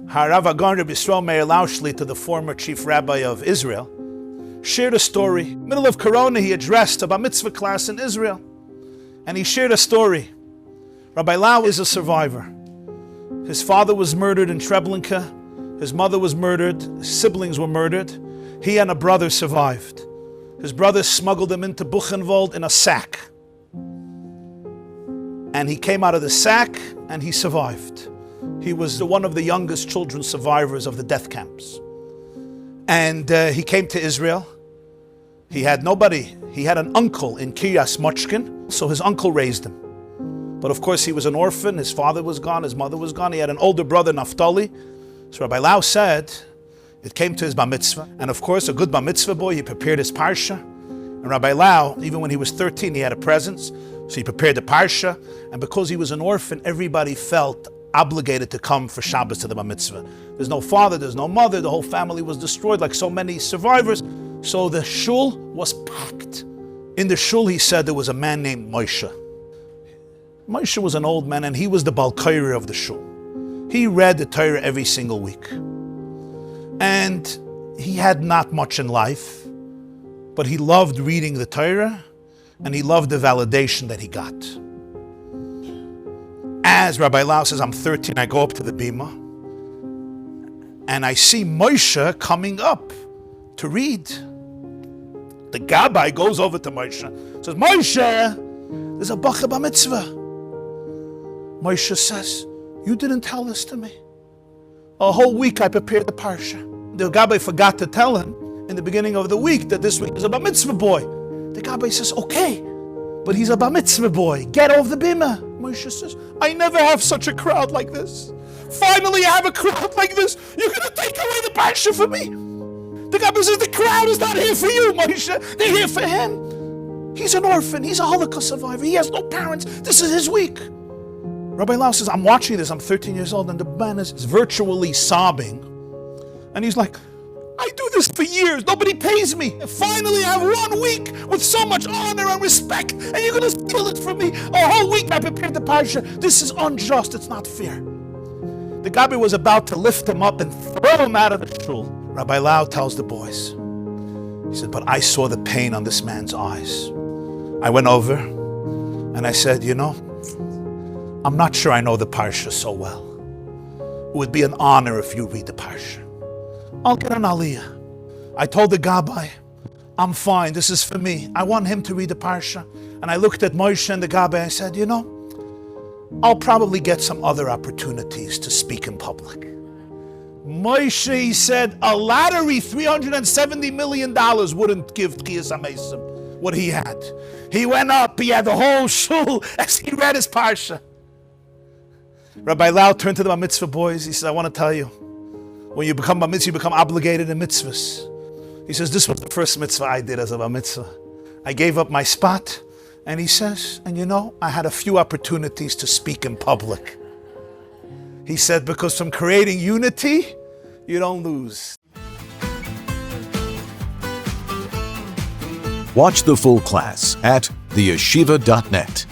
Harav Agan Rabbi Yisrael Meir Lauschli, to the former chief rabbi of Israel, shared a story. Middle of Corona, he addressed a bar mitzvah class in Israel, and he shared a story. Rabbi Lau is a survivor. His father was murdered in Treblinka. His mother was murdered. His siblings were murdered. He and a brother survived. His brother smuggled him into Buchenwald in a sack. And he came out of the sack and he survived. He was one of the youngest children survivors of the death camps. And he came to Israel. He had nobody. He had an uncle in Kiryas Mochkin, so his uncle raised him. But of course he was an orphan. His father was gone, his mother was gone. He had an older brother, Naphtali. So Rabbi Lau said, it came to his bar mitzvah. And of course, a good bar mitzvah boy, he prepared his parsha. And Rabbi Lau, even when he was 13, he had a presence. So he prepared the parsha. And because he was an orphan, everybody felt obligated to come for Shabbos to the bar mitzvah. There's no father, there's no mother. The whole family was destroyed like so many survivors. So the shul was packed. In the shul, he said, there was a man named Moshe. Moshe was an old man and he was the balkairi of the shul. He read the Torah every single week. And he had not much in life, but he loved reading the Torah and he loved the validation that he got. As Rabbi Lau says, I'm 13, I go up to the bima and I see Moshe coming up to read. The Rabbi goes over to Moshe, says, Moshe, there's a bacha bar mitzvah. Moshe says, you didn't tell this to me. A whole week I prepared the parsha. The Rabbi forgot to tell him in the beginning of the week that this week is a bar mitzvah boy. The Rabbi says, okay, but he's a bar mitzvah boy. Get off the bima. Moshe says, I never have such a crowd like this. Finally I have a crowd like this. You're going to take away the parsha for me. The Rabbi says, the crowd is not here for you, Moshe. They're here for him. He's an orphan. He's a Holocaust survivor. He has no parents. This is his week. Rabbi Lau says, I'm watching this. I'm 13 years old, and the man is virtually sobbing. And he's like, I do this for years. Nobody pays me. And finally, I have 1 week with so much honor and respect, and you're going to steal it from me. A whole week I prepared the parsha. This is unjust. It's not fair. The Rabbi was about to lift him up and throw him out of the shul. Rabbi Lau tells the boys, he said, but I saw the pain on this man's eyes. I went over and I said, you know, I'm not sure I know the parsha so well. It would be an honor if you read the parsha. I'll get an aliyah. I told the Rabbi, I'm fine, this is for me. I want him to read the parsha. And I looked at Moshe and the Rabbi and I said, you know, I'll probably get some other opportunities to speak in public. Moshe, he said, a lottery, $370 million wouldn't give Tchiyas HaMesim what he had. He went up, he had the whole shul as he read his parsha. Rabbi Lau turned to the bar mitzvah boys. He says, I want to tell you, when you become bar mitzvah, you become obligated in mitzvahs. He says, this was the first mitzvah I did as a bar mitzvah. I gave up my spot. And he says, and you know, I had a few opportunities to speak in public. He said, because from creating unity, you don't lose. Watch the full class at theyeshiva.net.